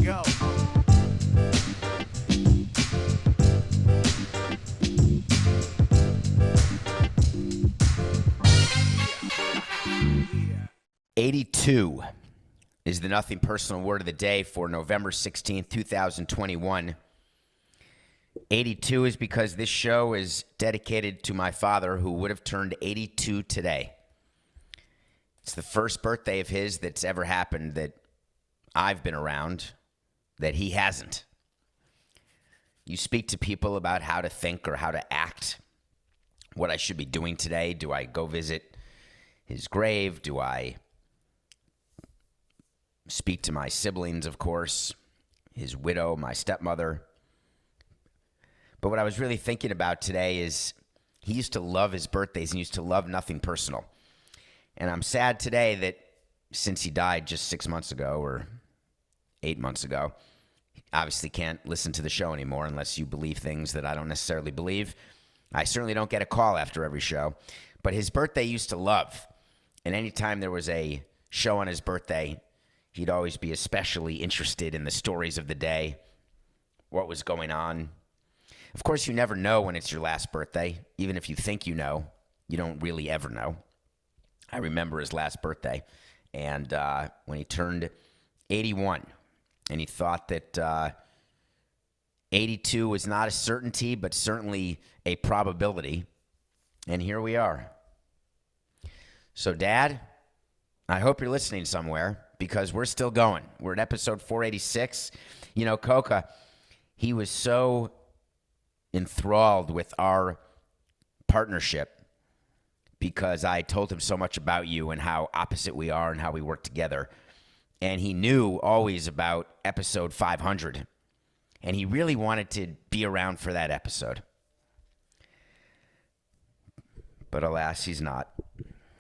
go. Yeah. 82 is the nothing personal word of the day for November 16th, 2021. 82 is because this show is dedicated to my father, who would have turned 82 today. It's the first birthday of his that's ever happened that I've been around that he hasn't. You speak to people about how to think or how to act, what I should be doing today. Do I go visit his grave? Do I speak to my siblings, of course, his widow, my stepmother? But what I was really thinking about today is he used to love his birthdays and used to love nothing personal. And I'm sad today that since he died just 6 months ago or 8 months ago, obviously can't listen to the show anymore unless you believe things that I don't necessarily believe. I certainly don't get a call after every show. But his birthday used to love. And anytime there was a show on his birthday, he'd always be especially interested in the stories of the day, what was going on. Of course, you never know when it's your last birthday. Even if you think you know, you don't really ever know. I remember his last birthday, and when he turned 81, and he thought that 82 was not a certainty, but certainly a probability, and here we are. So, Dad, I hope you're listening somewhere, because we're still going. We're at episode 486. You know, Coca, he was so enthralled with our partnership because I told him so much about you and how opposite we are and how we work together. And he knew always about episode 500. And he really wanted to be around for that episode. But alas, he's not.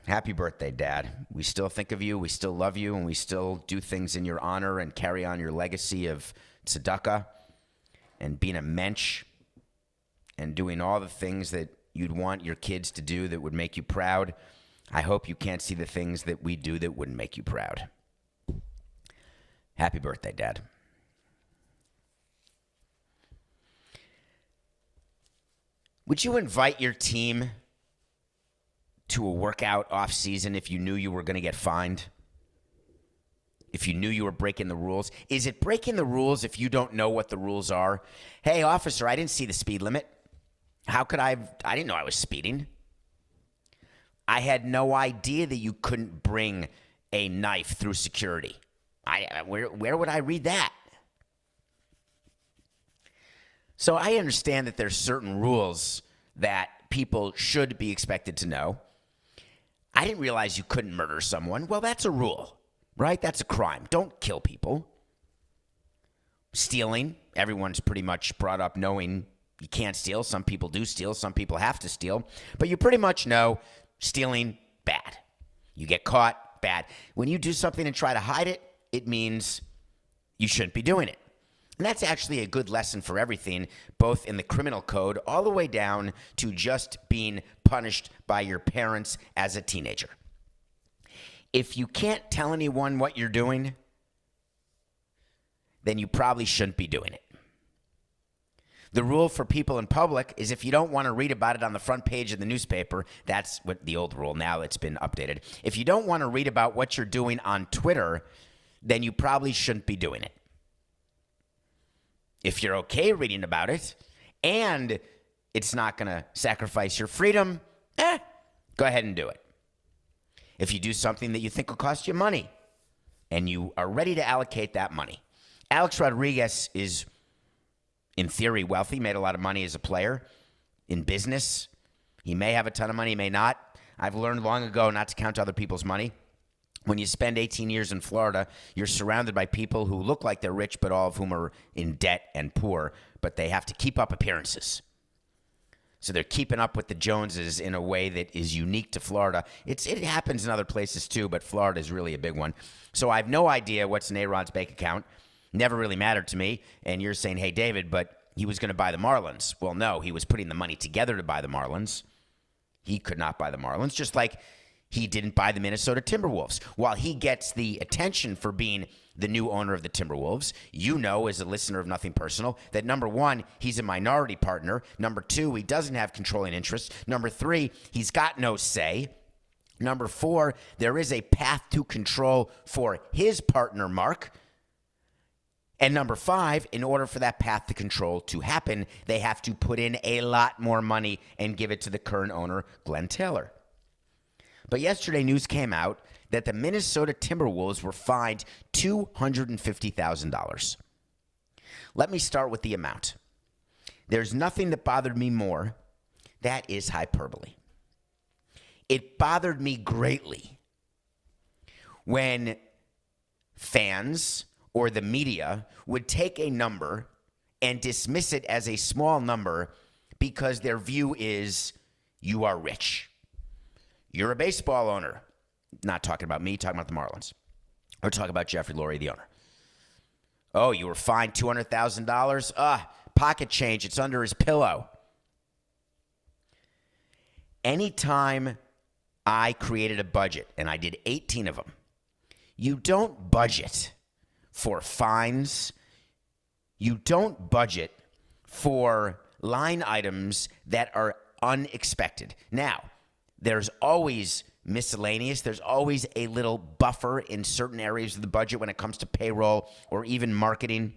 Happy birthday, Dad. We still think of you, we still love you, and we still do things in your honor and carry on your legacy of tzedakah and being a mensch and doing all the things that you'd want your kids to do that would make you proud. I hope you can't see the things that we do that wouldn't make you proud. Happy birthday, Dad. Would you invite your team to a workout off season if you knew you were going to get fined? If you knew you were breaking the rules? Is it breaking the rules if you don't know what the rules are? Hey, officer, I didn't see the speed limit. How could I didn't know I was speeding. I had no idea that you couldn't bring a knife through security. Where would I read that? So I understand that there's certain rules that people should be expected to know. I didn't realize you couldn't murder someone. Well, that's a rule, right? That's a crime. Don't kill people. Stealing, everyone's pretty much brought up knowing you can't steal. Some people do steal. Some people have to steal. But you pretty much know stealing, bad. You get caught, bad. When you do something and try to hide it, it means you shouldn't be doing it. And that's actually a good lesson for everything, both in the criminal code all the way down to just being punished by your parents as a teenager. If you can't tell anyone what you're doing, then you probably shouldn't be doing it. The rule for people in public is if you don't want to read about it on the front page of the newspaper, that's what the old rule, now it's been updated. If you don't want to read about what you're doing on Twitter, then you probably shouldn't be doing it. If you're okay reading about it and it's not going to sacrifice your freedom, go ahead and do it. If you do something that you think will cost you money and you are ready to allocate that money. Alex Rodriguez is, in theory, wealthy, made a lot of money as a player in business. He may have a ton of money, he may not. I've learned long ago not to count other people's money. When you spend 18 years in Florida, you're surrounded by people who look like they're rich, but all of whom are in debt and poor, but they have to keep up appearances. So they're keeping up with the Joneses in a way that is unique to Florida. It happens in other places too, but Florida is really a big one. So I have no idea what's in A-Rod's bank account. Never really mattered to me. And you're saying, hey, David, but he was going to buy the Marlins. Well, no, he was putting the money together to buy the Marlins. He could not buy the Marlins, just like he didn't buy the Minnesota Timberwolves. While he gets the attention for being the new owner of the Timberwolves, you know, as a listener of Nothing Personal, that number one, he's a minority partner. Number two, he doesn't have controlling interest. Number three, he's got no say. Number four, there is a path to control for his partner, Mark. And number five, in order for that path to control to happen, they have to put in a lot more money and give it to the current owner, Glenn Taylor. But yesterday, news came out that the Minnesota Timberwolves were fined $250,000. Let me start with the amount. There's nothing that bothered me more. That is hyperbole. It bothered me greatly when fans or the media would take a number and dismiss it as a small number because their view is you are rich. You're a baseball owner. Not talking about me, talking about the Marlins. Or talking about Jeffrey Lurie, the owner. Oh, you were fined $200,000? Pocket change. It's under his pillow. Anytime I created a budget, and I did 18 of them, you don't budget for fines. You don't budget for line items that are unexpected. Now, there's always miscellaneous. There's always a little buffer in certain areas of the budget when it comes to payroll or even marketing.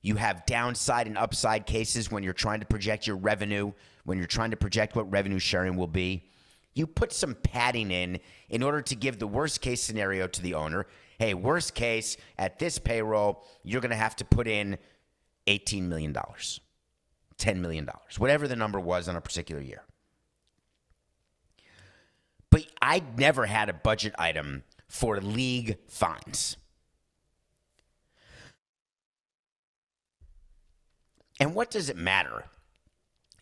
You have downside and upside cases when you're trying to project your revenue, when you're trying to project what revenue sharing will be. You put some padding in order to give the worst case scenario to the owner. Hey, worst case, at this payroll, you're going to have to put in $18 million, $10 million, whatever the number was on a particular year. But I never had a budget item for league fines. And what does it matter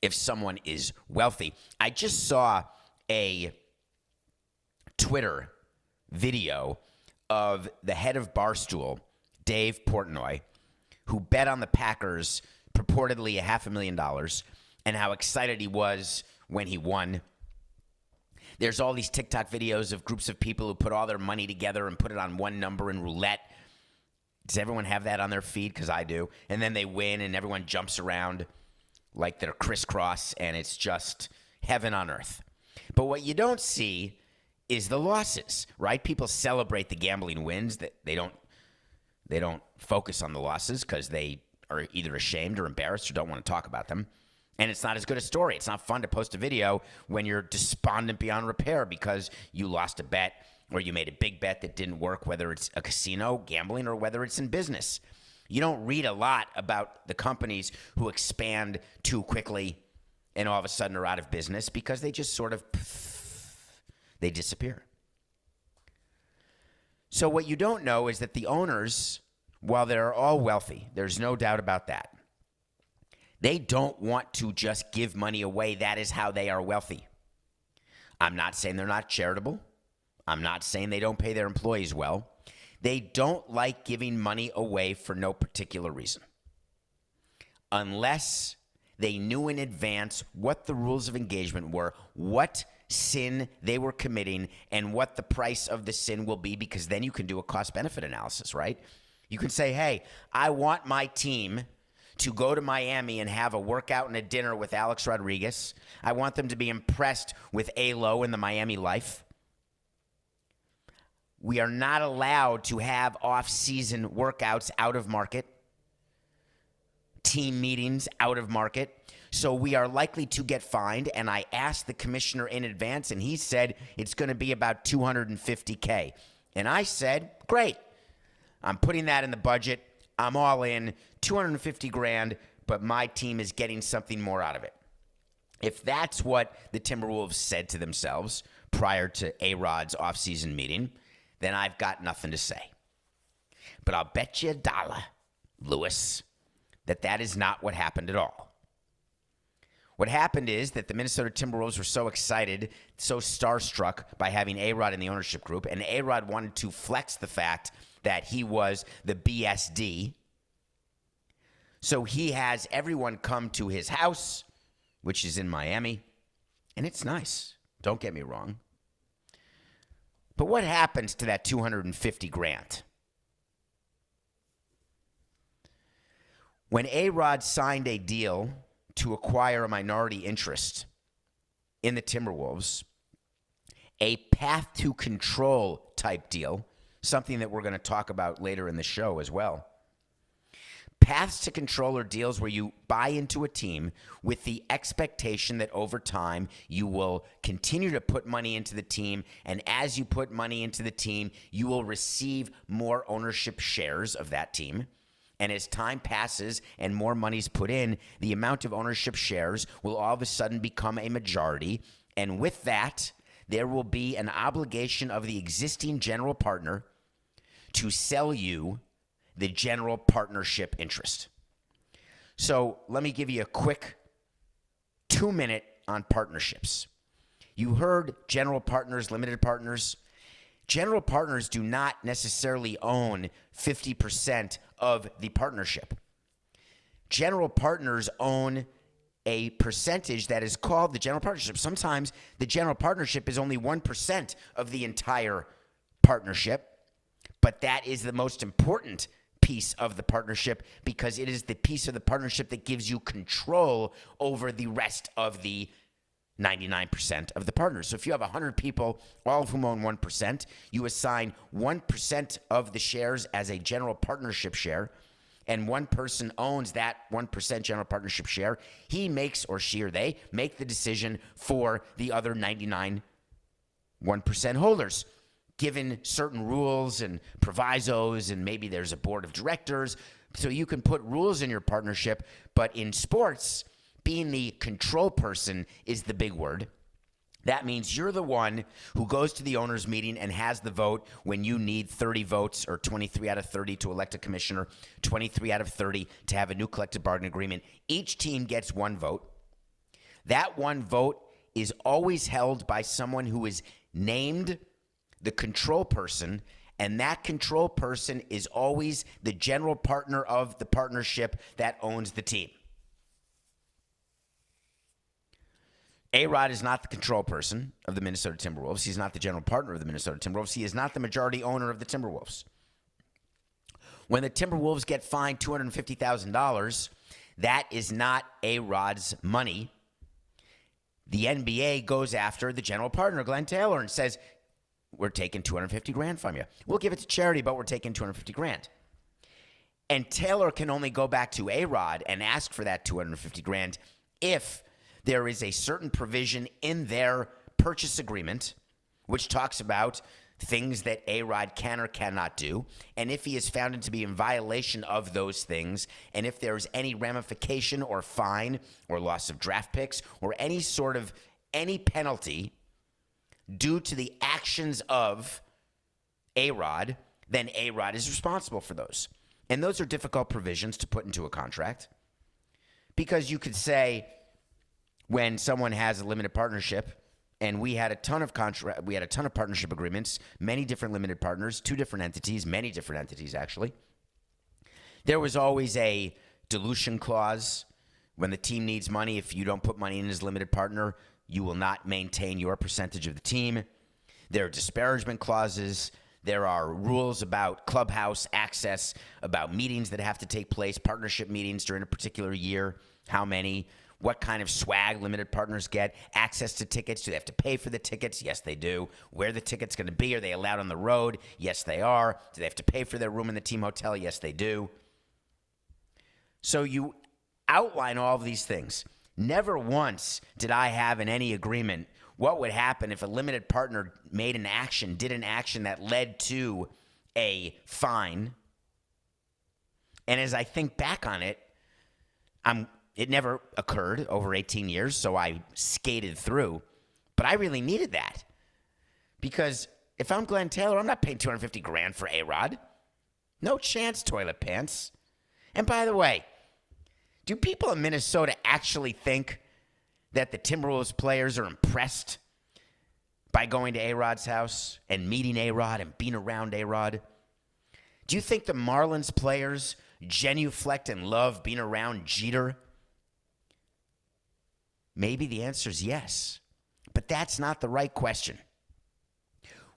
if someone is wealthy? I just saw a Twitter video of the head of Barstool, Dave Portnoy, who bet on the Packers purportedly $500,000 and how excited he was when he won. There's all these TikTok videos of groups of people who put all their money together and put it on one number in roulette. Does everyone have that on their feed? Because I do. And then they win and everyone jumps around like they're crisscross and it's just heaven on earth. But what you don't see is the losses, right? People celebrate the gambling wins. That they don't focus on the losses because they are either ashamed or embarrassed or don't want to talk about them. And it's not as good a story. It's not fun to post a video when you're despondent beyond repair because you lost a bet or you made a big bet that didn't work, whether it's a casino, gambling, or whether it's in business. You don't read a lot about the companies who expand too quickly and all of a sudden are out of business because they just sort of, they disappear. So what you don't know is that the owners, while they're all wealthy, there's no doubt about that, they don't want to just give money away. That is how they are wealthy. I'm not saying they're not charitable. I'm not saying they don't pay their employees well. They don't like giving money away for no particular reason. Unless they knew in advance what the rules of engagement were, what sin they were committing, and what the price of the sin will be, because then you can do a cost-benefit analysis, right? You can say, hey, I want my team to go to Miami and have a workout and a dinner with Alex Rodriguez. I want them to be impressed with A-Lo and the Miami life. We are not allowed to have off-season workouts out of market, team meetings out of market. So we are likely to get fined. And I asked the commissioner in advance, and he said it's going to be about $250K. And I said, great. I'm putting that in the budget. I'm all in, $250,000, but my team is getting something more out of it. If that's what the Timberwolves said to themselves prior to A-Rod's offseason meeting, then I've got nothing to say. But I'll bet you $1, Lewis, that is not what happened at all. What happened is that the Minnesota Timberwolves were so excited, so starstruck by having A-Rod in the ownership group, and A-Rod wanted to flex the fact that he was the BSD. So he has everyone come to his house, which is in Miami, and it's nice. Don't get me wrong. But what happens to that 250 grand? When A-Rod signed a deal to acquire a minority interest in the Timberwolves, a path to control type deal, something that we're going to talk about later in the show as well. Paths to control are deals where you buy into a team with the expectation that over time you will continue to put money into the team, and as you put money into the team, you will receive more ownership shares of that team. And as time passes and more money's put in, the amount of ownership shares will all of a sudden become a majority. And with that, there will be an obligation of the existing general partner to sell you the general partnership interest. So let me give you a quick 2-minute on partnerships. You heard general partners, limited partners. General partners do not necessarily own 50% of the partnership. General partners own a percentage that is called the general partnership. Sometimes the general partnership is only 1% of the entire partnership, but that is the most important piece of the partnership because it is the piece of the partnership that gives you control over the rest of the 99% of the partners. So if you have 100 people, all of whom own 1%, you assign 1% of the shares as a general partnership share, and one person owns that 1% general partnership share. He makes, or she or they, make the decision for the other 99 1% holders, given certain rules and provisos, and maybe there's a board of directors. So you can put rules in your partnership, but in sports, being the control person is the big word. That means you're the one who goes to the owners' meeting and has the vote when you need 30 votes or 23 out of 30 to elect a commissioner, 23 out of 30 to have a new collective bargaining agreement. Each team gets one vote. That one vote is always held by someone who is named the control person, and that control person is always the general partner of the partnership that owns the team. A-Rod is not the control person of the Minnesota Timberwolves. He's not the general partner of the Minnesota Timberwolves. He is not the majority owner of the Timberwolves. When the Timberwolves get fined $250,000, that is not A-Rod's money. The NBA goes after the general partner, Glenn Taylor, and says, we're taking $250,000 from you. We'll give it to charity, but we're taking $250,000. And Taylor can only go back to A-Rod and ask for that $250,000 if there is a certain provision in their purchase agreement which talks about things that A-Rod can or cannot do, and if he is found to be in violation of those things, and if there's any ramification or fine or loss of draft picks or any penalty due to the actions of A-Rod, then A-Rod is responsible for those. And those are difficult provisions to put into a contract because you could say, when someone has a limited partnership, and we had a ton of partnership agreements, many different limited partners, two different entities, many different entities actually. There was always a dilution clause. When the team needs money, if you don't put money in as limited partner, you will not maintain your percentage of the team. There are disparagement clauses. There are rules about clubhouse access, about meetings that have to take place, partnership meetings during a particular year, how many, what kind of swag limited partners get, access to tickets. Do they have to pay for the tickets? Yes, they do. Where the ticket's going to be? Are they allowed on the road? Yes, they are. Do they have to pay for their room in the team hotel? Yes, they do. So you outline all of these things. Never once did I have in any agreement what would happen if a limited partner did an action that led to a fine. And as I think back on it, it never occurred over 18 years, so I skated through. But I really needed that. Because if I'm Glenn Taylor, I'm not paying $250,000 for A-Rod. No chance, toilet pants. And by the way, do people in Minnesota actually think that the Timberwolves players are impressed by going to A-Rod's house and meeting A-Rod and being around A-Rod? Do you think the Marlins players genuflect and love being around Jeter? Maybe the answer is yes, but that's not the right question.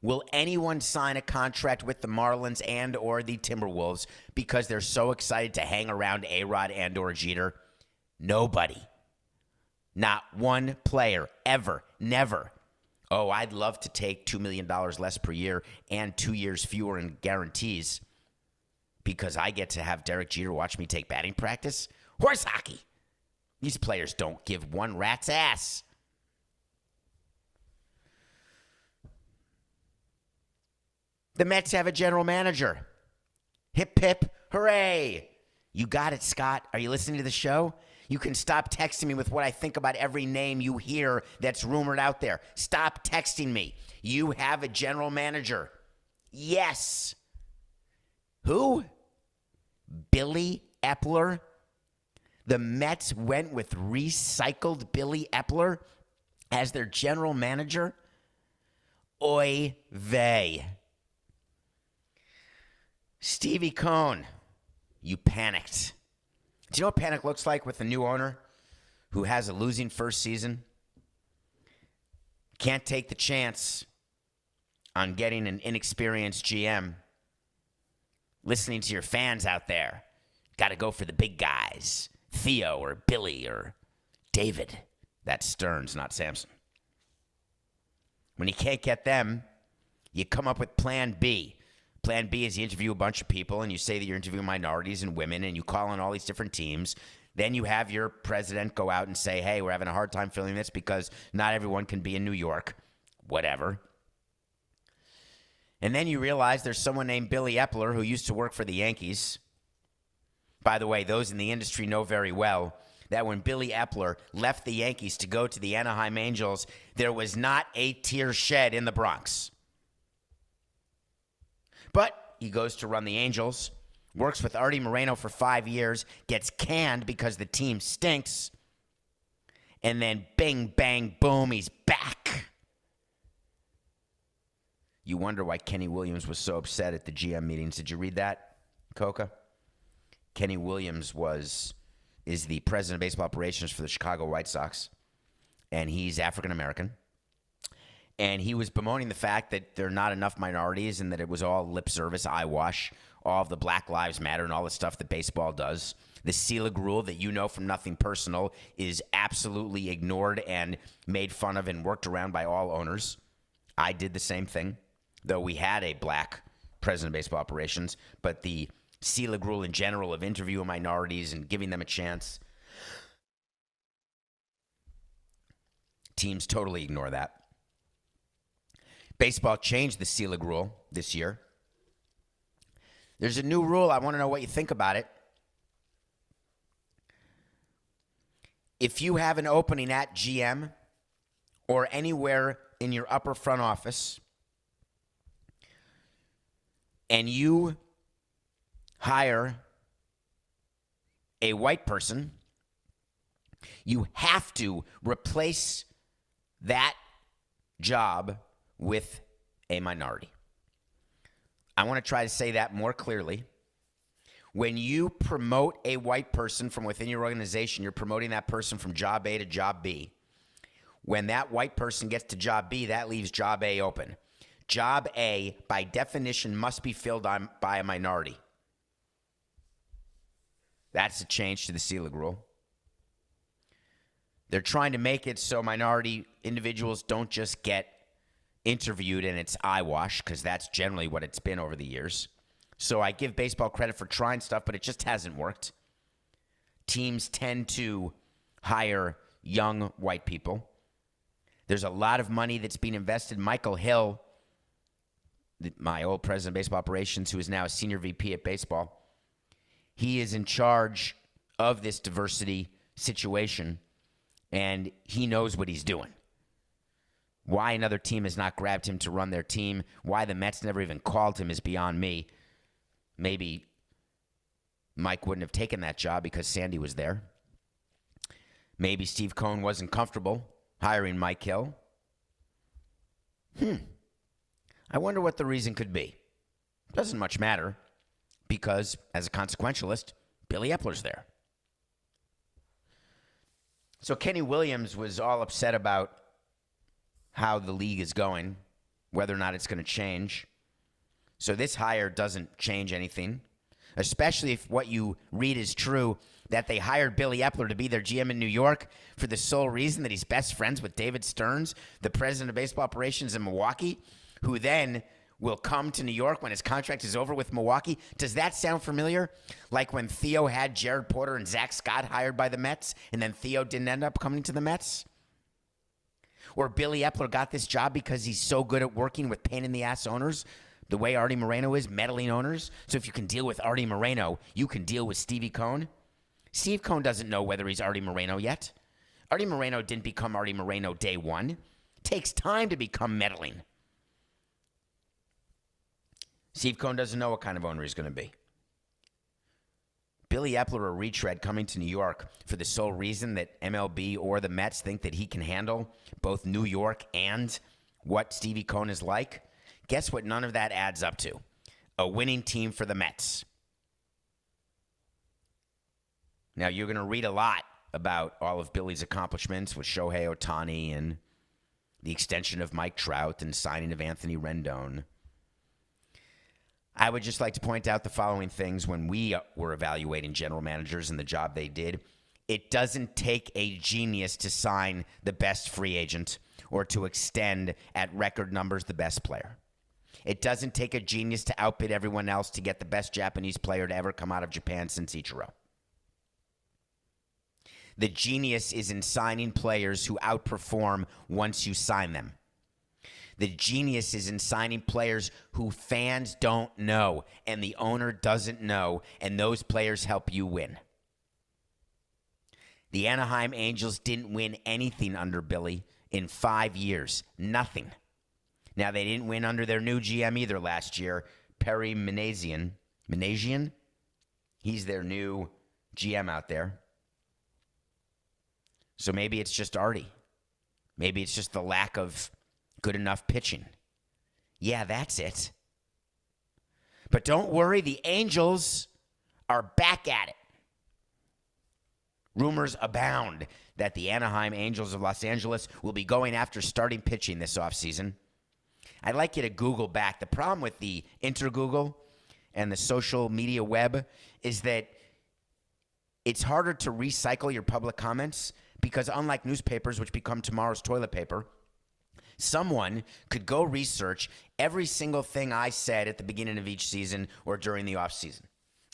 Will anyone sign a contract with the Marlins and or the Timberwolves because they're so excited to hang around A-Rod and or Jeter? Nobody. Not one player, ever, never. Oh, I'd love to take $2 million less per year and 2 years fewer in guarantees because I get to have Derek Jeter watch me take batting practice. Horse hockey. These players don't give one rat's ass. The Mets have a general manager. Hip, hip, hooray. You got it, Scott. Are you listening to the show? You can stop texting me with what I think about every name you hear that's rumored out there. Stop texting me. You have a general manager. Yes. Who? Billy Eppler. The Mets went with recycled Billy Eppler as their general manager. Oy vey. Stevie Cohn, you panicked. Do you know what panic looks like with a new owner who has a losing first season? Can't take the chance on getting an inexperienced GM. Listening to your fans out there. Got to go for the big guys. Theo or Billy or David. That's Stearns, not Samson. When you can't get them, you come up with Plan B. Plan B is you interview a bunch of people and you say that you're interviewing minorities and women and you call on all these different teams. Then you have your president go out and say, hey, we're having a hard time filling this because not everyone can be in New York. Whatever. And then you realize there's someone named Billy Eppler who used to work for the Yankees. By the way, those in the industry know very well that when Billy Eppler left the Yankees to go to the Anaheim Angels, there was not a tear shed in the Bronx. But he goes to run the Angels, works with Artie Moreno for 5 years, gets canned because the team stinks, and then bing, bang, boom, he's back. You wonder why Kenny Williams was so upset at the GM meetings. Did you read that, Coca? Kenny Williams is the president of baseball operations for the Chicago White Sox, and he's African-American. And he was bemoaning the fact that there are not enough minorities and that it was all lip service, eyewash, all of the Black Lives Matter and all the stuff that baseball does. The Selig rule that you know from Nothing Personal is absolutely ignored and made fun of and worked around by all owners. I did the same thing, though we had a black president of baseball operations. But the Selig rule in general of interviewing minorities and giving them a chance, teams totally ignore that. Baseball changed the Selig rule this year. There's a new rule. I want to know what you think about it. If you have an opening at GM or anywhere in your upper front office and you hire a white person, you have to replace that job with a minority. I want to try to say that more clearly. When you promote a white person from within your organization, you're promoting that person from job A to job B. When that white person gets to job B, that leaves job A open. Job A, by definition, must be filled by a minority. That's a change to the Selig rule. They're trying to make it so minority individuals don't just get interviewed and it's eyewash, because that's generally what it's been over the years. So I give baseball credit for trying stuff, but it just hasn't worked. Teams tend to hire young white people. There's a lot of money that's being invested. Michael Hill, my old president of baseball operations, who is now a senior VP at baseball, he is in charge of this diversity situation, and he knows what he's doing. Why another team has not grabbed him to run their team, why the Mets never even called him is beyond me. Maybe Mike wouldn't have taken that job because Sandy was there. Maybe Steve Cohen wasn't comfortable hiring Mike Hill. I wonder what the reason could be. Doesn't much matter because, as a consequentialist, Billy Eppler's there. So Kenny Williams was all upset about how the league is going whether or not it's going to change. So this hire doesn't change anything, especially if what you read is true, that they hired Billy Eppler to be their GM in New York for the sole reason that he's best friends with David Stearns, the president of baseball operations in Milwaukee, who then will come to New York when his contract is over with Milwaukee. Does that sound familiar? Like when Theo had Jared Porter and Zach Scott hired by the Mets, and then Theo didn't end up coming to the Mets? Or Billy Eppler got this job because he's so good at working with pain-in-the-ass owners, the way Artie Moreno is, meddling owners. So if you can deal with Artie Moreno, you can deal with Stevie Cohn. Steve Cohn doesn't know whether he's Artie Moreno yet. Artie Moreno didn't become Artie Moreno day one. It takes time to become meddling. Steve Cohn doesn't know what kind of owner he's going to be. Billy Eppler, a retread coming to New York for the sole reason that MLB or the Mets think that he can handle both New York and what Stevie Cohn is like. Guess what none of that adds up to? A winning team for the Mets. Now, you're going to read a lot about all of Billy's accomplishments with Shohei Ohtani and the extension of Mike Trout and signing of Anthony Rendon. I would just like to point out the following things when we were evaluating general managers and the job they did. It doesn't take a genius to sign the best free agent or to extend at record numbers the best player. It doesn't take a genius to outbid everyone else to get the best Japanese player to ever come out of Japan since Ichiro. The genius is in signing players who outperform once you sign them. The genius is in signing players who fans don't know and the owner doesn't know, and those players help you win. The Anaheim Angels didn't win anything under Billy in 5 years. Nothing. Now, they didn't win under their new GM either last year, Perry Minasian. Minasian? He's their new GM out there. So maybe it's just Artie. Maybe it's just the lack of good enough pitching. Yeah, that's it. But don't worry, the Angels are back at it. Rumors abound that the Anaheim Angels of Los Angeles will be going after starting pitching this offseason. I'd like you to Google back. The problem with the Intergoogle and the social media web is that it's harder to recycle your public comments because unlike newspapers, which become tomorrow's toilet paper, someone could go research every single thing I said at the beginning of each season or during the offseason.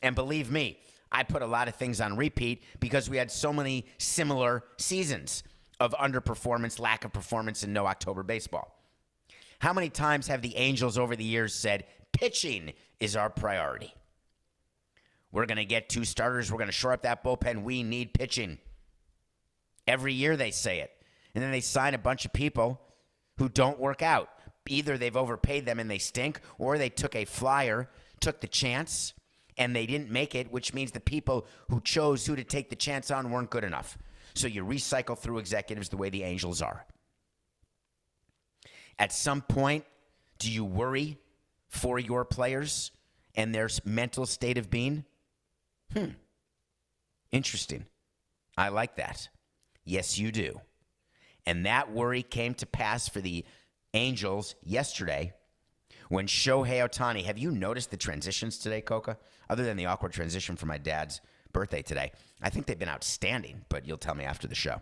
And believe me, I put a lot of things on repeat because we had so many similar seasons of underperformance, lack of performance, and no October baseball. How many times have the Angels over the years said, pitching is our priority? We're going to get 2 starters. We're going to shore up that bullpen. We need pitching. Every year they say it. And then they sign a bunch of people who don't work out. Either they've overpaid them and they stink, or they took a flyer, took the chance, and they didn't make it, which means the people who chose who to take the chance on weren't good enough. So you recycle through executives the way the Angels are. At some point, do you worry for your players and their mental state of being? Interesting. I like that. Yes, you do. And that worry came to pass for the Angels yesterday when Shohei Ohtani, have you noticed the transitions today, Coca? Other than the awkward transition for my dad's birthday today. I think they've been outstanding, but you'll tell me after the show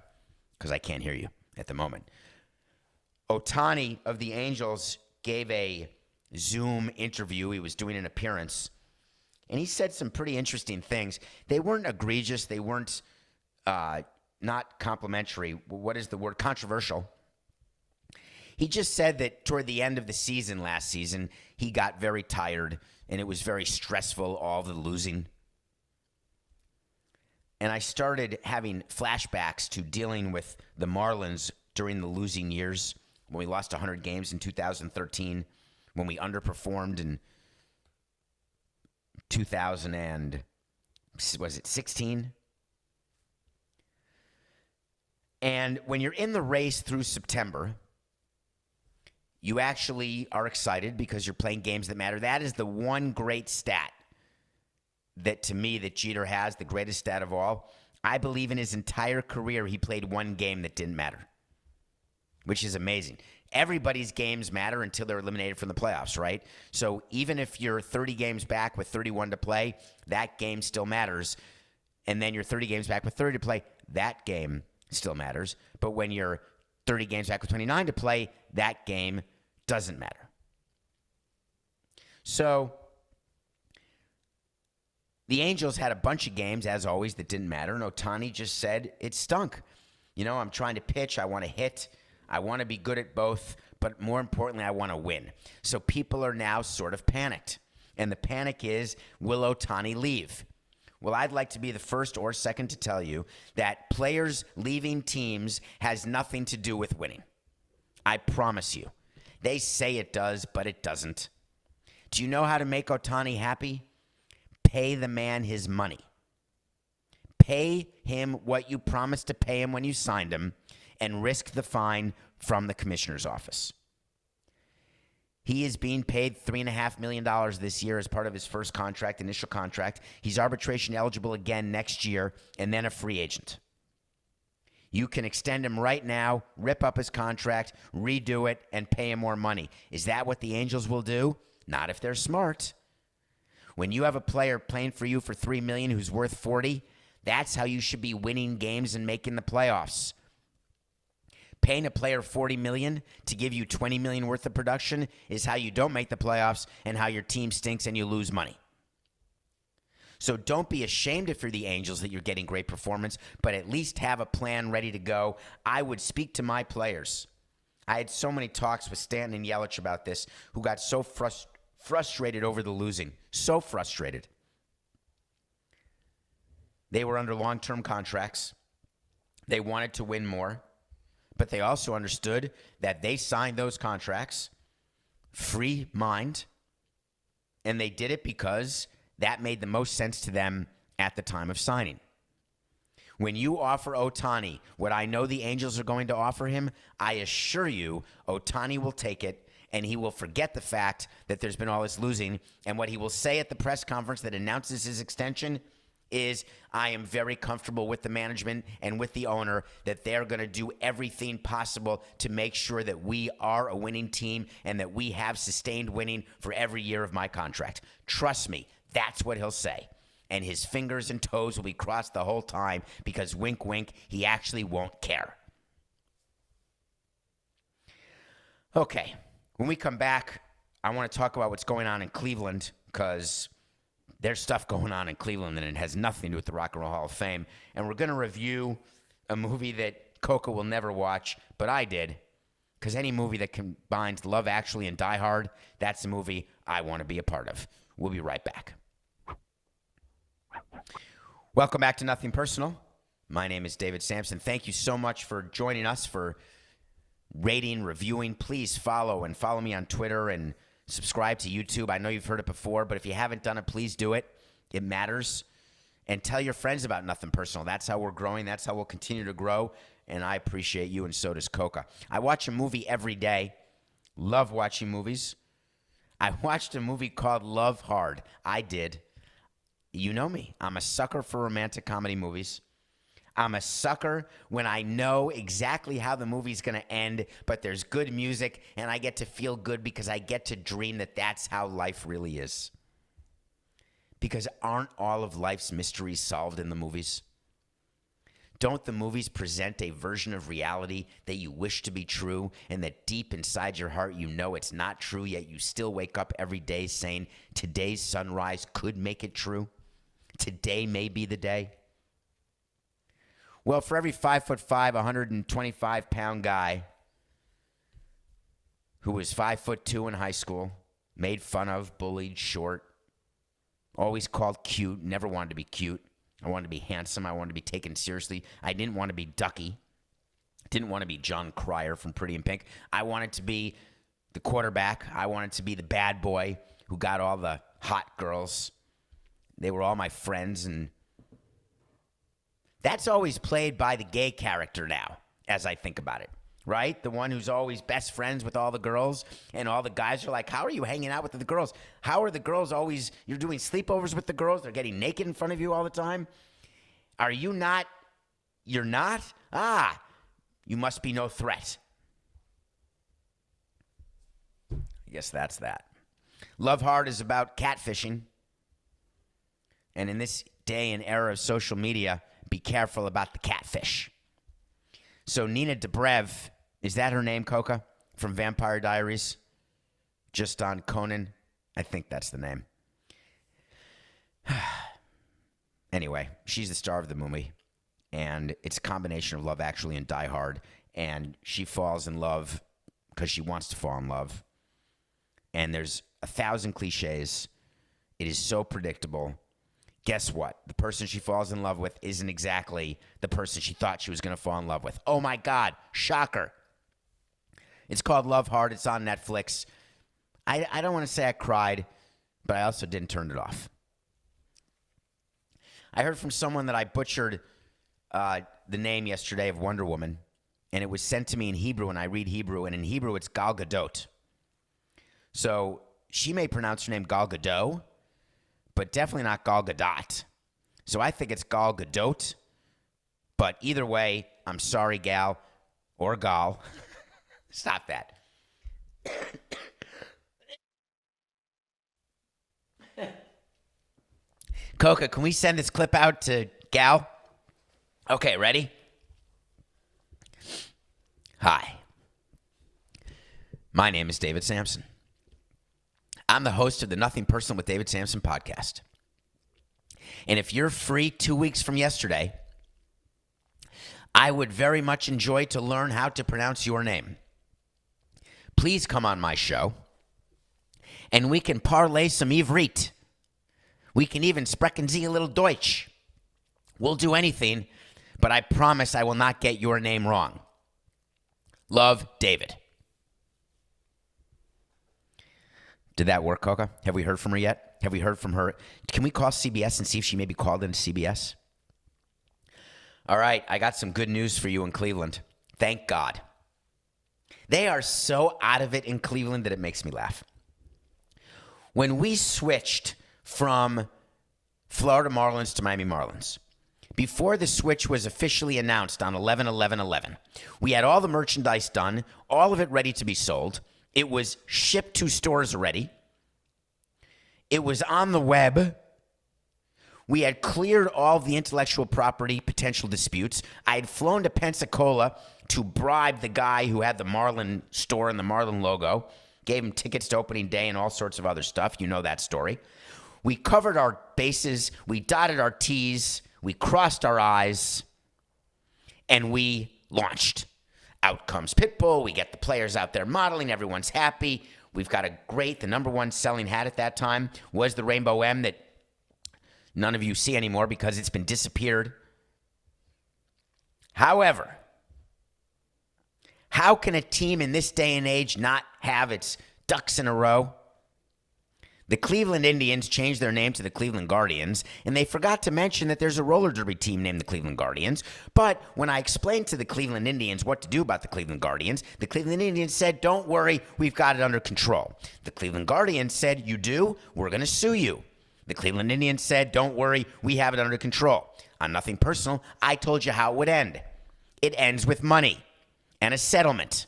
because I can't hear you at the moment. Ohtani of the Angels gave a Zoom interview. He was doing an appearance, and he said some pretty interesting things. They weren't egregious. They weren't not complimentary. What is the word? Controversial. He just said that toward the end of the season last season, he got very tired, and it was very stressful, all the losing. And I started having flashbacks to dealing with the Marlins during the losing years, when we lost 100 games in 2013, when we underperformed in 2016? And when you're in the race through September, you actually are excited because you're playing games that matter. That is the one great stat that, to me, that Jeter has, the greatest stat of all. I believe in his entire career he played one game that didn't matter, which is amazing. Everybody's games matter until they're eliminated from the playoffs, right? So even if you're 30 games back with 31 to play, that game still matters. And then you're 30 games back with 30 to play, that game still matters. But when you're 30 games back with 29 to play, that game doesn't matter. So the Angels had a bunch of games, as always, that didn't matter. And Ohtani just said, it stunk. I'm trying to pitch. I want to hit. I want to be good at both. But more importantly, I want to win. So people are now sort of panicked. And the panic is, will Ohtani leave? Well, I'd like to be the first or second to tell you that players leaving teams has nothing to do with winning. I promise you. They say it does, but it doesn't. Do you know how to make Ohtani happy? Pay the man his money. Pay him what you promised to pay him when you signed him and risk the fine from the commissioner's office. He is being paid $3.5 million this year as part of his first contract, initial contract. He's arbitration eligible again next year and then a free agent. You can extend him right now, rip up his contract, redo it, and pay him more money. Is that what the Angels will do? Not if they're smart. When you have a player playing for you for $3 million who's worth $40, that's how you should be winning games and making the playoffs. Paying a player $40 million to give you $20 million worth of production is how you don't make the playoffs and how your team stinks and you lose money. So don't be ashamed if you're the Angels that you're getting great performance, but at least have a plan ready to go. I would speak to my players. I had so many talks with Stanton and Yelich about this, who got so frustrated over the losing. So frustrated. They were under long-term contracts. They wanted to win more. But they also understood that they signed those contracts free mind, and they did it because that made the most sense to them at the time of signing. When you offer Ohtani what I know the Angels are going to offer him, I assure you Ohtani will take it, and he will forget the fact that there's been all this losing. And what he will say at the press conference that announces his extension is, I am very comfortable with the management and with the owner that they're going to do everything possible to make sure that we are a winning team and that we have sustained winning for every year of my contract. Trust me, that's what he'll say. And his fingers and toes will be crossed the whole time because, wink, wink, he actually won't care. Okay, when we come back, I want to talk about what's going on in Cleveland because there's stuff going on in Cleveland and it has nothing to do with the Rock and Roll Hall of Fame. And we're going to review a movie that Coca will never watch, but I did. Because any movie that combines Love Actually and Die Hard, that's a movie I want to be a part of. We'll be right back. Welcome back to Nothing Personal. My name is David Samson. Thank you so much for joining us, for rating, reviewing. Please follow me on Twitter and subscribe to YouTube. I know you've heard it before, but if you haven't done it, please do it. It matters. And tell your friends about Nothing Personal. That's how we're growing. That's how we'll continue to grow. And I appreciate you, and so does Coca. I watch a movie every day. Love watching movies. I watched a movie called Love Hard. I did. You know me. I'm a sucker for romantic comedy movies. I'm a sucker when I know exactly how the movie's going to end, but there's good music, and I get to feel good because I get to dream that that's how life really is. Because aren't all of life's mysteries solved in the movies? Don't the movies present a version of reality that you wish to be true and that deep inside your heart you know it's not true, yet you still wake up every day saying, today's sunrise could make it true? Today may be the day? Well, for every 5'5", 125-pound guy who was 5'2" in high school, made fun of, bullied, short, always called cute, never wanted to be cute. I wanted to be handsome. I wanted to be taken seriously. I didn't want to be Ducky. Didn't want to be John Cryer from Pretty in Pink. I wanted to be the quarterback. I wanted to be the bad boy who got all the hot girls. They were all my friends, and that's always played by the gay character now, as I think about it, right? The one who's always best friends with all the girls, and all the guys are like, how are you hanging out with the girls? How are the girls always, you're doing sleepovers with the girls? They're getting naked in front of you all the time? Are you not? You're not? Ah, you must be no threat. I guess that's that. Love Hard is about catfishing. And in this day and era of social media, be careful about the catfish. So Nina Dobrev, is that her name, Coca? From Vampire Diaries? Just on Conan? I think that's the name. Anyway, she's the star of the movie. And it's a combination of Love Actually and Die Hard. And she falls in love because she wants to fall in love. And there's 1,000 cliches. It is so predictable. Guess what? The person she falls in love with isn't exactly the person she thought she was going to fall in love with. Oh, my God. Shocker. It's called Love Hard. It's on Netflix. I don't want to say I cried, but I also didn't turn it off. I heard from someone that I butchered the name yesterday of Wonder Woman, and it was sent to me in Hebrew, and I read Hebrew, and in Hebrew it's Gal Gadot. So she may pronounce her name Gal Gadot, but definitely not Gal Gadot. So I think it's Gal Gadot, but either way, I'm sorry, Gal, or Gal. Stop that. Coca, can we send this clip out to Gal? Okay, ready? Hi. My name is David Samson. I'm the host of the Nothing Personal with David Samson podcast. And if you're free 2 weeks from yesterday, I would very much enjoy to learn how to pronounce your name. Please come on my show, and we can parlay some Ivrit. We can even sprechen Sie a little Deutsch. We'll do anything, but I promise I will not get your name wrong. Love, David. Did that work, Coca? Have we heard from her yet? Have we heard from her? Can we call CBS and see if she may be called into CBS? All right, I got some good news for you in Cleveland. Thank God. They are so out of it in Cleveland that it makes me laugh. When we switched from Florida Marlins to Miami Marlins, before the switch was officially announced on 11/11/11, we had all the merchandise done, all of it ready to be sold. It was shipped to stores already. It was on the web. We had cleared all of the intellectual property potential disputes. I had flown to Pensacola to bribe the guy who had the Marlin store and the Marlin logo, gave him tickets to opening day and all sorts of other stuff. You know that story. We covered our bases. We dotted our T's. We crossed our I's. And we launched. Out comes Pitbull. We get the players out there modeling. Everyone's happy. We've got the number one selling hat at that time was the Rainbow M that none of you see anymore because it's been disappeared. However, how can a team in this day and age not have its ducks in a row? The Cleveland Indians changed their name to the Cleveland Guardians, and they forgot to mention that there's a roller derby team named the Cleveland Guardians. But when I explained to the Cleveland Indians what to do about the Cleveland Guardians, the Cleveland Indians said, don't worry, we've got it under control. The Cleveland Guardians said, you do? We're going to sue you. The Cleveland Indians said, don't worry, we have it under control. On Nothing Personal, I told you how it would end. It ends with money and a settlement.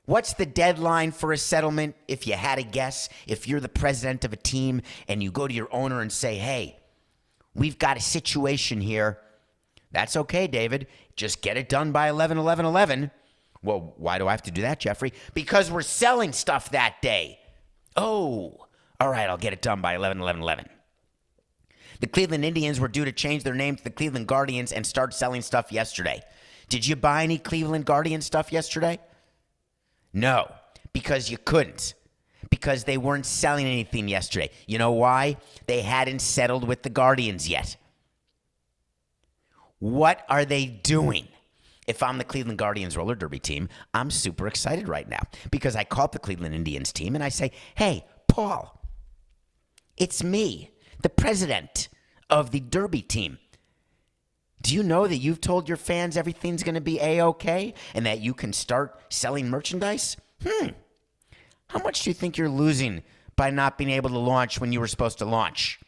What's the deadline for a settlement if you had a guess? If you're the president of a team and you go to your owner and say, hey, we've got a situation here. That's okay, David. Just get it done by 11/11/11. Well, why do I have to do that, Jeffrey? Because we're selling stuff that day. Oh, all right, I'll get it done by 11/11/11. The Cleveland Indians were due to change their name to the Cleveland Guardians and start selling stuff yesterday. Did you buy any Cleveland Guardian stuff yesterday? No, because you couldn't. Because they weren't selling anything yesterday. You know why? They hadn't settled with the Guardians yet. What are they doing? If I'm the Cleveland Guardians roller derby team, I'm super excited right now because I called the Cleveland Indians team and I say, hey, Paul, it's me, the president of the derby team. Do you know that you've told your fans everything's going to be A-okay and that you can start selling merchandise? How much do you think you're losing by not being able to launch when you were supposed to launch?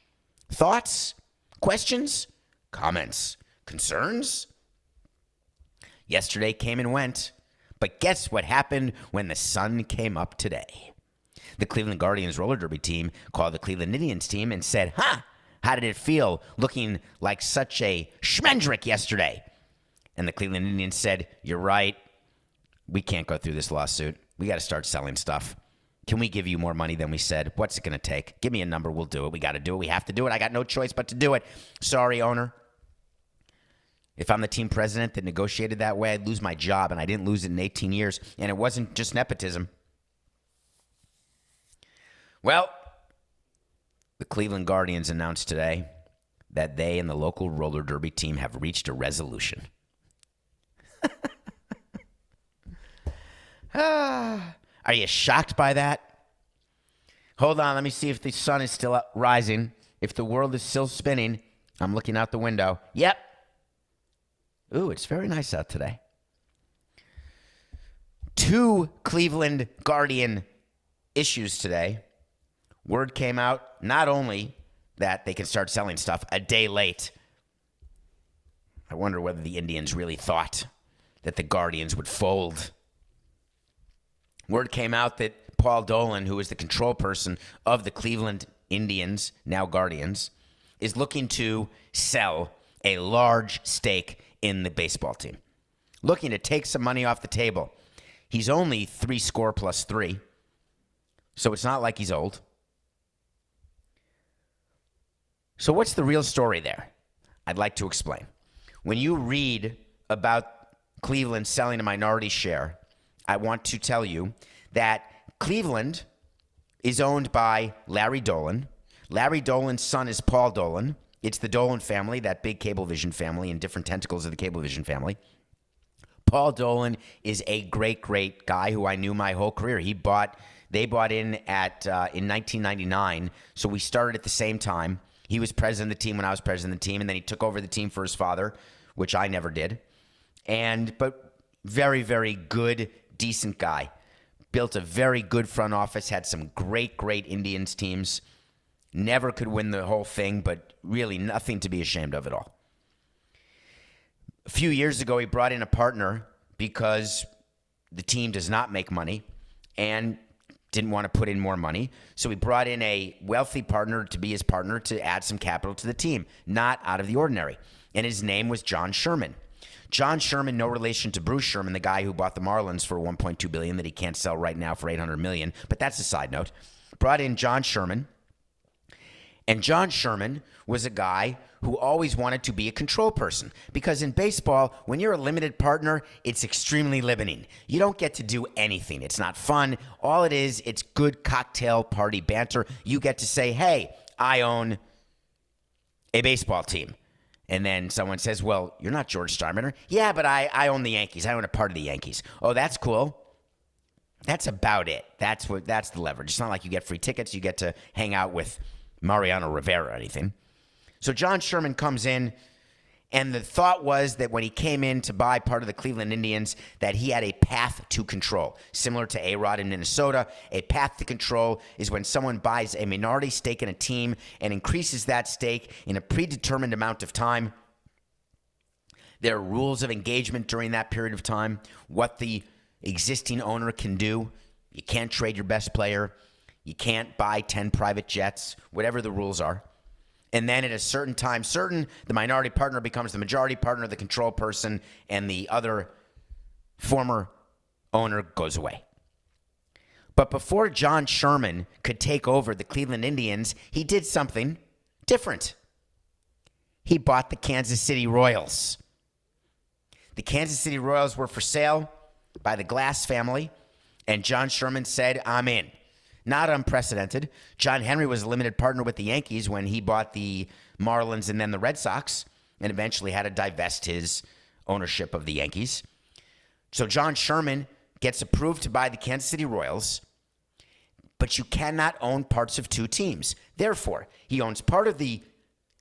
Thoughts? Questions? Comments? Concerns? Yesterday came and went. But guess what happened when the sun came up today? The Cleveland Guardians roller derby team called the Cleveland Indians team and said, how did it feel looking like such a schmendrick yesterday? And the Cleveland Indians said, you're right. We can't go through this lawsuit. We got to start selling stuff. Can we give you more money than we said? What's it going to take? Give me a number. We'll do it. We got to do it. We have to do it. I got no choice but to do it. Sorry, owner. If I'm the team president that negotiated that way, I'd lose my job, and I didn't lose it in 18 years. And it wasn't just nepotism. Well, the Cleveland Guardians announced today that they and the local roller derby team have reached a resolution. Are you shocked by that? Hold on, let me see if the sun is still up, rising. If the world is still spinning, I'm looking out the window. Yep. Ooh, it's very nice out today. 2 Cleveland Guardian issues today. Word came out not only that they can start selling stuff a day late. I wonder whether the Indians really thought that the Guardians would fold. Word came out that Paul Dolan, who is the control person of the Cleveland Indians, now Guardians, is looking to sell a large stake in the baseball team. Looking to take some money off the table. He's only 3+3, so it's not like he's old. So what's the real story there? I'd like to explain. When you read about Cleveland selling a minority share, I want to tell you that Cleveland is owned by Larry Dolan. Larry Dolan's son is Paul Dolan. It's the Dolan family, that big Cablevision family and different tentacles of the Cablevision family. Paul Dolan is a great, great guy who I knew my whole career. They bought in in 1999, so we started at the same time. He was president of the team when I was president of the team, and then he took over the team for his father, which I never did. But very, very good, decent guy. Built a very good front office, had some great, great Indians teams. Never could win the whole thing, but really nothing to be ashamed of at all. A few years ago, he brought in a partner because the team does not make money and didn't want to put in more money. So he brought in a wealthy partner to be his partner to add some capital to the team, not out of the ordinary. And his name was John Sherman. John Sherman, no relation to Bruce Sherman, the guy who bought the Marlins for $1.2 billion that he can't sell right now for $800 million. But that's a side note. Brought in John Sherman. And John Sherman was a guy who always wanted to be a control person. Because in baseball, when you're a limited partner, it's extremely limiting. You don't get to do anything. It's not fun. All it is, it's good cocktail party banter. You get to say, hey, I own a baseball team. And then someone says, well, you're not George Steinbrenner. Yeah, but I own the Yankees. I own a part of the Yankees. Oh, that's cool. That's about it. That's the leverage. It's not like you get free tickets. You get to hang out with Mariano Rivera or anything. So John Sherman comes in, and the thought was that when he came in to buy part of the Cleveland Indians, that he had a path to control. Similar to A-Rod in Minnesota, a path to control is when someone buys a minority stake in a team and increases that stake in a predetermined amount of time. There are rules of engagement during that period of time, what the existing owner can do. You can't trade your best player. You can't buy 10 private jets, whatever the rules are. And then at a certain time, the minority partner becomes the majority partner, the control person, and the other former owner goes away. But before John Sherman could take over the Cleveland Indians, he did something different. He bought the Kansas City Royals. The Kansas City Royals were for sale by the Glass family, and John Sherman said, I'm in. Not unprecedented. John Henry was a limited partner with the Yankees when he bought the Marlins and then the Red Sox, and eventually had to divest his ownership of the Yankees. So John Sherman gets approved to buy the Kansas City Royals, but you cannot own parts of two teams. Therefore, he owns part of the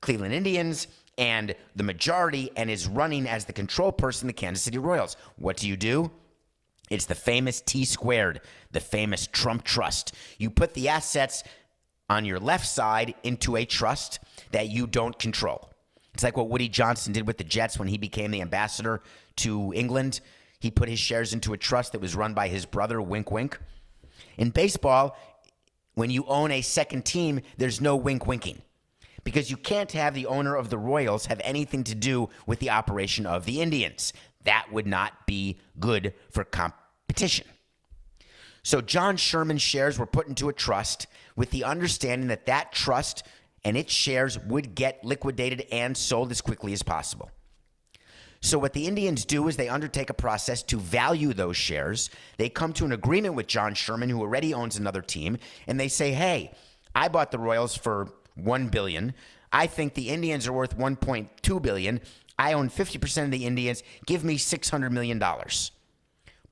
Cleveland Indians and the majority and is running as the control person the Kansas City Royals. What do? It's the famous T-squared, the famous Trump trust. You put the assets on your left side into a trust that you don't control. It's like what Woody Johnson did with the Jets when he became the ambassador to England. He put his shares into a trust that was run by his brother, wink, wink. In baseball, when you own a second team, there's no wink winking because you can't have the owner of the Royals have anything to do with the operation of the Indians. That would not be good for competition. So John Sherman's shares were put into a trust with the understanding that that trust and its shares would get liquidated and sold as quickly as possible. So what the Indians do is they undertake a process to value those shares. They come to an agreement with John Sherman, who already owns another team, and they say, hey, I bought the Royals for $1 billion. I think the Indians are worth $1.2 billion. I own 50% of the Indians. Give me $600 million.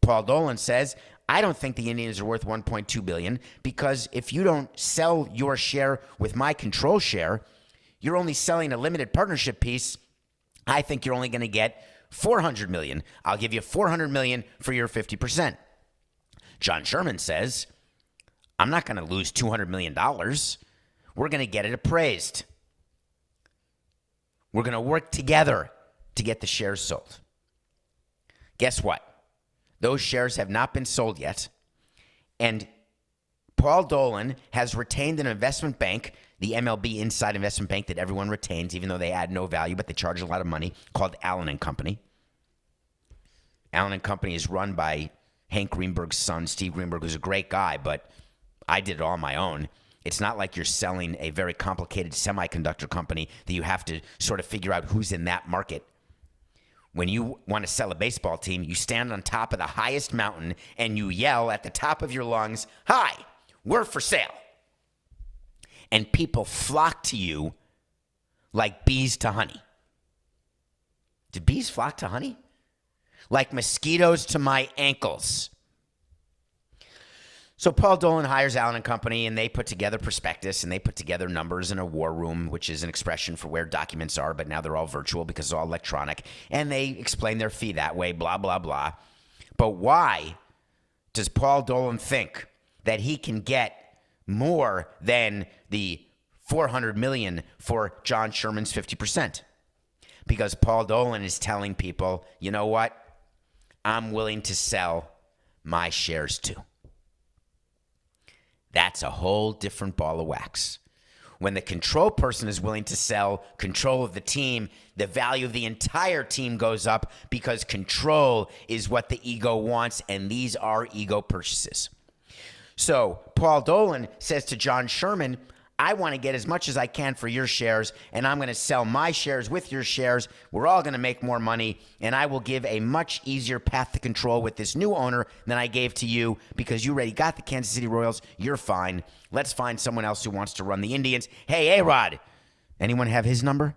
Paul Dolan says, I don't think the Indians are worth $1.2 billion because if you don't sell your share with my control share, you're only selling a limited partnership piece. I think you're only going to get $400 million. I'll give you $400 million for your 50%. John Sherman says, I'm not going to lose $200 million. We're going to get it appraised. We're going to work together to get the shares sold. Guess what? Those shares have not been sold yet. And Paul Dolan has retained an investment bank, the MLB Inside Investment Bank that everyone retains, even though they add no value, but they charge a lot of money, called Allen & Company. Allen & Company is run by Hank Greenberg's son, Steve Greenberg, who's a great guy, but I did it all on my own. It's not like you're selling a very complicated semiconductor company that you have to sort of figure out who's in that market. When you want to sell a baseball team, you stand on top of the highest mountain and you yell at the top of your lungs, "Hi, we're for sale." And people flock to you like bees to honey. Do bees flock to honey? Like mosquitoes to my ankles. So Paul Dolan hires Allen & Company, and they put together prospectus, and they put together numbers in a war room, which is an expression for where documents are, but now they're all virtual because it's all electronic. And they explain their fee that way, blah, blah, blah. But why does Paul Dolan think that he can get more than the $400 million for John Sherman's 50%? Because Paul Dolan is telling people, you know what? I'm willing to sell my shares too. That's a whole different ball of wax. When the control person is willing to sell control of the team, the value of the entire team goes up because control is what the ego wants, and these are ego purchases. So Paul Dolan says to John Sherman, I want to get as much as I can for your shares, and I'm going to sell my shares with your shares. We're all going to make more money, and I will give a much easier path to control with this new owner than I gave to you because you already got the Kansas City Royals. You're fine. Let's find someone else who wants to run the Indians. Hey, A-Rod, anyone have his number?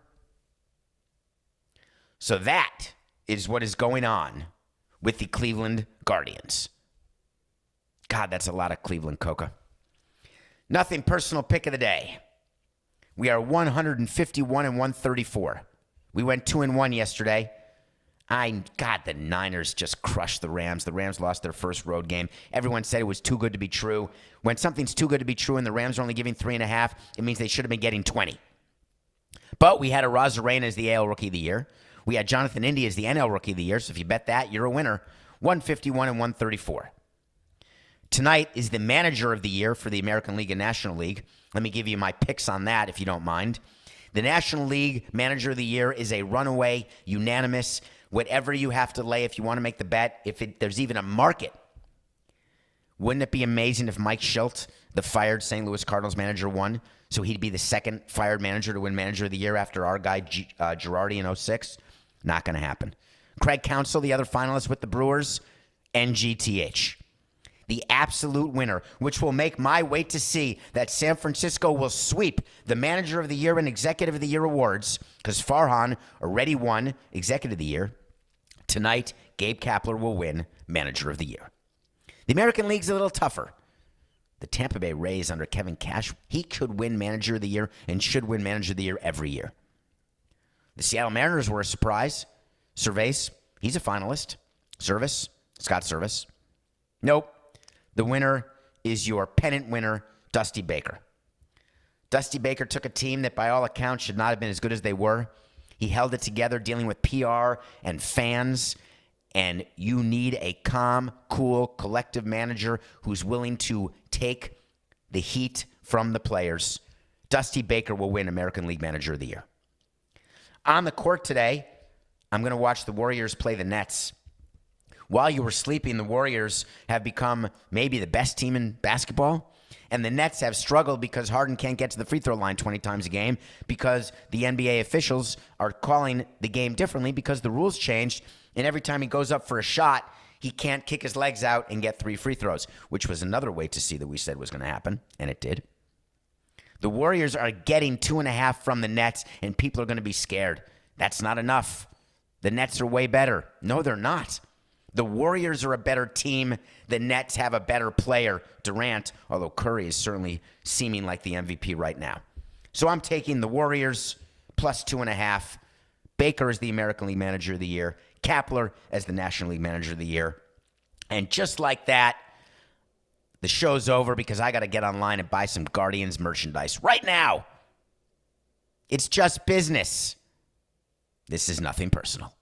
So that is what is going on with the Cleveland Guardians. God, that's a lot of Cleveland coca. Nothing personal pick of the day. We are 151 and 134. We went 2-1 yesterday. God, the Niners just crushed the Rams. The Rams lost their first road game. Everyone said it was too good to be true. When something's too good to be true and the Rams are only giving 3.5, it means they should have been getting 20. But we had a Arozarena as the AL Rookie of the Year. We had Jonathan India as the NL Rookie of the Year. So if you bet that, you're a winner. 151 and 134. Tonight is the Manager of the Year for the American League and National League. Let me give you my picks on that, if you don't mind. The National League Manager of the Year is a runaway, unanimous, whatever you have to lay if you want to make the bet, there's even a market. Wouldn't it be amazing if Mike Shildt, the fired St. Louis Cardinals manager, won? So he'd be the second fired manager to win Manager of the Year after our guy Girardi in 2006? Not going to happen. Craig Counsell, the other finalist with the Brewers, NGTH. The absolute winner, which will make my wait to see that San Francisco will sweep the Manager of the Year and Executive of the Year awards because Farhan already won Executive of the Year. Tonight, Gabe Kapler will win Manager of the Year. The American League's a little tougher. The Tampa Bay Rays under Kevin Cash, he could win Manager of the Year and should win Manager of the Year every year. The Seattle Mariners were a surprise. Cervais, he's a finalist. Scott Service. Nope. The winner is your pennant winner, Dusty Baker. Dusty Baker took a team that by all accounts should not have been as good as they were. He held it together dealing with PR and fans And you need a calm, cool, collective manager who's willing to take the heat from the players. Dusty Baker will win American League Manager of the Year. On the court today, I'm going to watch the Warriors play the Nets. While you were sleeping, the Warriors have become maybe the best team in basketball. And the Nets have struggled because Harden can't get to the free throw line 20 times a game because the NBA officials are calling the game differently because the rules changed. And every time he goes up for a shot, he can't kick his legs out and get 3 free throws, which was another way to see that we said was going to happen, and it did. The Warriors are getting 2.5 from the Nets, and people are going to be scared. That's not enough. The Nets are way better. No, they're not. The Warriors are a better team. The Nets have a better player, Durant, although Curry is certainly seeming like the MVP right now. So I'm taking the Warriors plus 2.5. Baker is the American League Manager of the Year. Eppler as the National League Manager of the Year. And just like that, the show's over because I got to get online and buy some Guardians merchandise right now. It's just business. This is nothing personal.